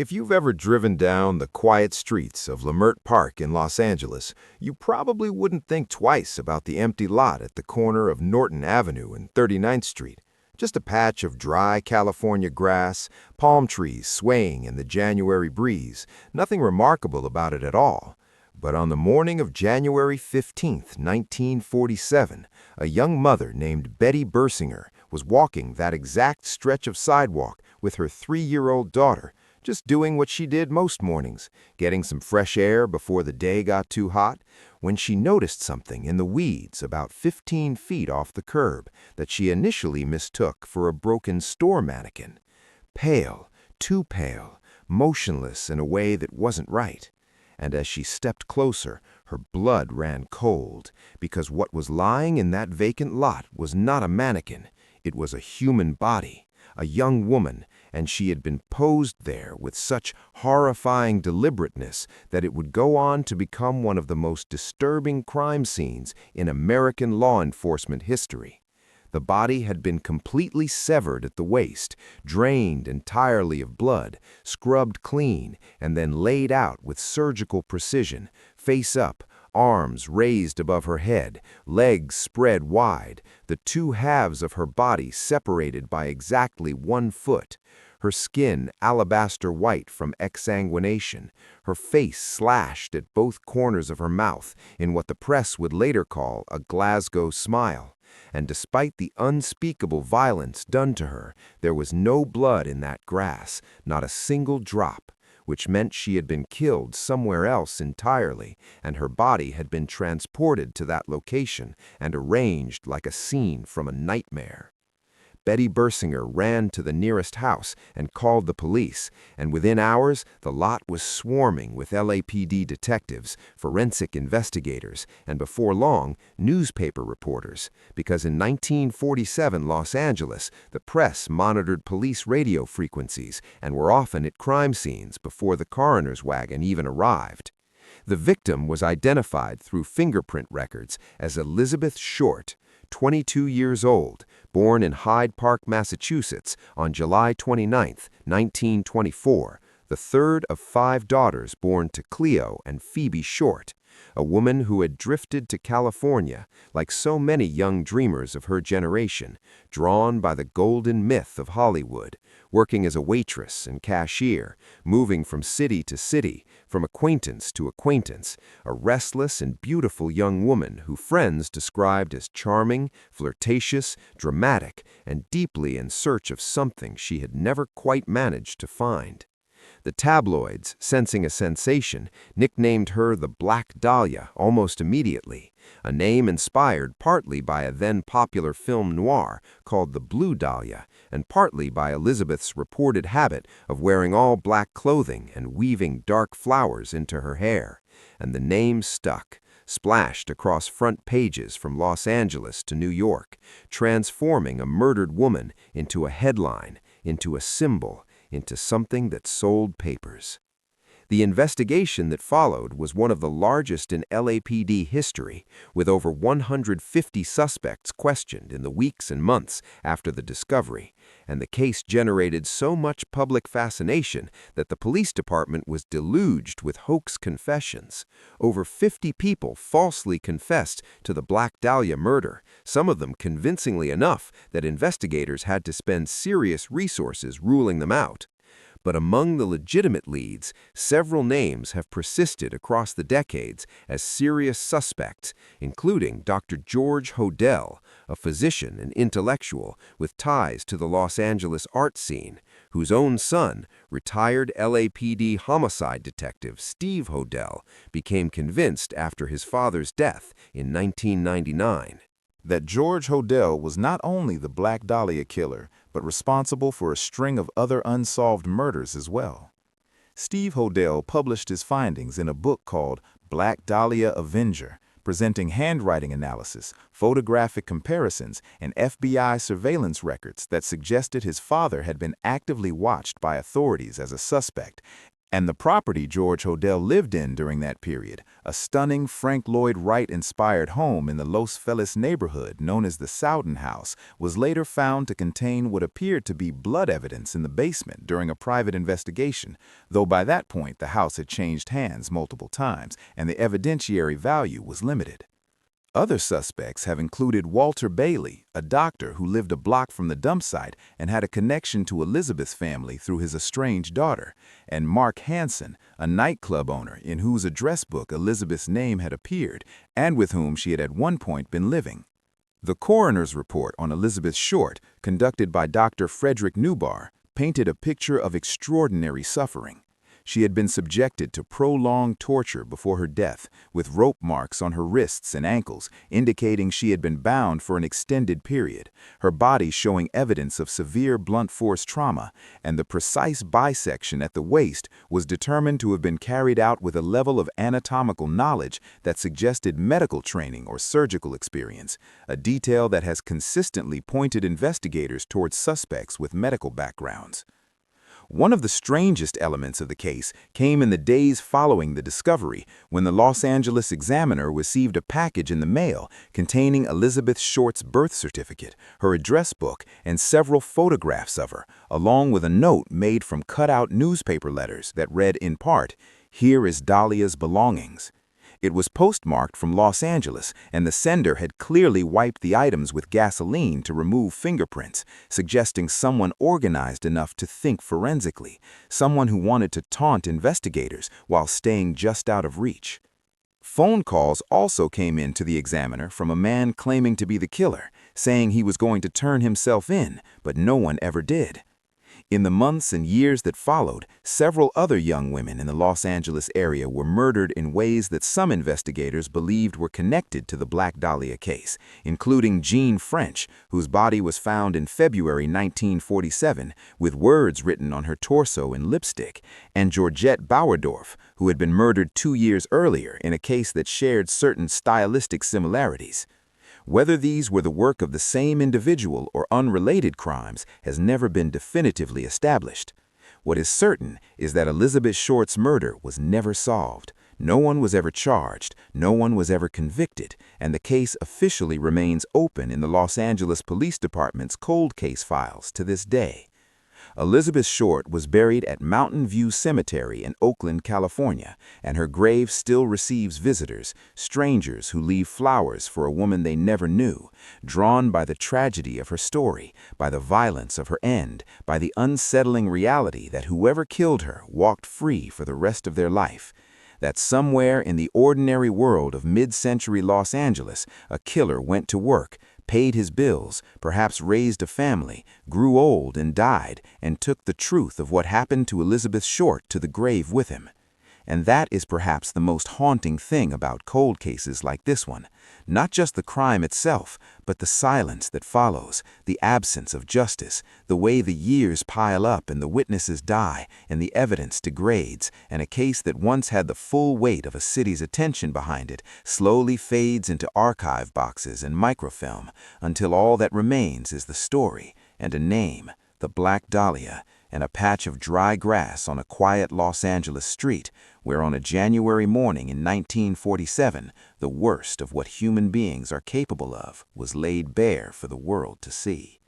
If you've ever driven down the quiet streets of Leimert Park in Los Angeles, you probably wouldn't think twice about the empty lot at the corner of Norton Avenue and 39th Street. Just a patch of dry California grass, palm trees swaying in the January breeze, nothing remarkable about it at all. But on the morning of January 15, 1947, a young mother named Betty Bersinger was walking that exact stretch of sidewalk with her 3-year-old daughter, just doing what she did most mornings, getting some fresh air before the day got too hot, when she noticed something in the weeds about 15 feet off the curb that she initially mistook for a broken store mannequin. Pale, too pale, motionless in a way that wasn't right. And as she stepped closer, her blood ran cold, because what was lying in that vacant lot was not a mannequin. It was a human body, a young woman, and she had been posed there with such horrifying deliberateness that it would go on to become one of the most disturbing crime scenes in American law enforcement history. The body had been completely severed at the waist, drained entirely of blood, scrubbed clean, and then laid out with surgical precision, face up, arms raised above her head, legs spread wide, the two halves of her body separated by exactly 1 foot, her skin alabaster white from exsanguination, her face slashed at both corners of her mouth in what the press would later call a Glasgow smile. And despite the unspeakable violence done to her, there was no blood in that grass, not a single drop, which meant she had been killed somewhere else entirely, and her body had been transported to that location and arranged like a scene from a nightmare. Betty Bersinger ran to the nearest house and called the police, and within hours the lot was swarming with LAPD detectives, forensic investigators, and before long, newspaper reporters, because in 1947 Los Angeles, the press monitored police radio frequencies and were often at crime scenes before the coroner's wagon even arrived. The victim was identified through fingerprint records as Elizabeth Short, 22 years old, born in Hyde Park, Massachusetts on July 29, 1924, the third of 5 daughters born to Cleo and Phoebe Short, a woman who had drifted to California, like so many young dreamers of her generation, drawn by the golden myth of Hollywood, working as a waitress and cashier, moving from city to city, from acquaintance to acquaintance, a restless and beautiful young woman who friends described as charming, flirtatious, dramatic, and deeply in search of something she had never quite managed to find. The tabloids, sensing a sensation, nicknamed her the Black Dahlia almost immediately, a name inspired partly by a then-popular film noir called The Blue Dahlia, and partly by Elizabeth's reported habit of wearing all black clothing and weaving dark flowers into her hair. And the name stuck, splashed across front pages from Los Angeles to New York, transforming a murdered woman into a headline, into a symbol, into something that sold papers. The investigation that followed was one of the largest in LAPD history, with over 150 suspects questioned in the weeks and months after the discovery, and the case generated so much public fascination that the police department was deluged with hoax confessions. Over 50 people falsely confessed to the Black Dahlia murder, some of them convincingly enough that investigators had to spend serious resources ruling them out. But among the legitimate leads, several names have persisted across the decades as serious suspects, including Dr. George Hodel, a physician and intellectual with ties to the Los Angeles art scene, whose own son, retired LAPD homicide detective Steve Hodel, became convinced after his father's death in 1999. That George Hodel was not only the Black Dahlia killer, but responsible for a string of other unsolved murders as well. Steve Hodel published his findings in a book called Black Dahlia Avenger, presenting handwriting analysis, photographic comparisons, and FBI surveillance records that suggested his father had been actively watched by authorities as a suspect, And the property George Hodel lived in during that period, a stunning Frank Lloyd Wright-inspired home in the Los Feliz neighborhood known as the Sowden House, was later found to contain what appeared to be blood evidence in the basement during a private investigation, though by that point the house had changed hands multiple times and the evidentiary value was limited. Other suspects have included Walter Bailey, a doctor who lived a block from the dump site and had a connection to Elizabeth's family through his estranged daughter, and Mark Hansen, a nightclub owner in whose address book Elizabeth's name had appeared and with whom she had at one point been living. The coroner's report on Elizabeth Short, conducted by Dr. Frederick Newbar, painted a picture of extraordinary suffering. She had been subjected to prolonged torture before her death, with rope marks on her wrists and ankles, indicating she had been bound for an extended period, her body showing evidence of severe blunt force trauma, and the precise bisection at the waist was determined to have been carried out with a level of anatomical knowledge that suggested medical training or surgical experience, a detail that has consistently pointed investigators towards suspects with medical backgrounds. One of the strangest elements of the case came in the days following the discovery, when the Los Angeles Examiner received a package in the mail containing Elizabeth Short's birth certificate, her address book, and several photographs of her, along with a note made from cut-out newspaper letters that read in part, "Here is Dahlia's belongings." It was postmarked from Los Angeles, and the sender had clearly wiped the items with gasoline to remove fingerprints, suggesting someone organized enough to think forensically, someone who wanted to taunt investigators while staying just out of reach. Phone calls also came in to the Examiner from a man claiming to be the killer, saying he was going to turn himself in, but no one ever did. In the months and years that followed, several other young women in the Los Angeles area were murdered in ways that some investigators believed were connected to the Black Dahlia case, including Jean French, whose body was found in February 1947 with words written on her torso in lipstick, and Georgette Bauerdorf, who had been murdered 2 years earlier in a case that shared certain stylistic similarities. Whether these were the work of the same individual or unrelated crimes has never been definitively established. What is certain is that Elizabeth Short's murder was never solved. No one was ever charged, no one was ever convicted, and the case officially remains open in the Los Angeles Police Department's cold case files to this day. Elizabeth Short was buried at Mountain View Cemetery in Oakland, California, and her grave still receives visitors, strangers who leave flowers for a woman they never knew, drawn by the tragedy of her story, by the violence of her end, by the unsettling reality that whoever killed her walked free for the rest of their life. That somewhere in the ordinary world of mid-century Los Angeles, a killer went to work, paid his bills, perhaps raised a family, grew old and died, and took the truth of what happened to Elizabeth Short to the grave with him. And that is perhaps the most haunting thing about cold cases like this one. Not just the crime itself, but the silence that follows, the absence of justice, the way the years pile up and the witnesses die and the evidence degrades, and a case that once had the full weight of a city's attention behind it slowly fades into archive boxes and microfilm until all that remains is the story and a name, the Black Dahlia, and a patch of dry grass on a quiet Los Angeles street where on a January morning in 1947, the worst of what human beings are capable of was laid bare for the world to see.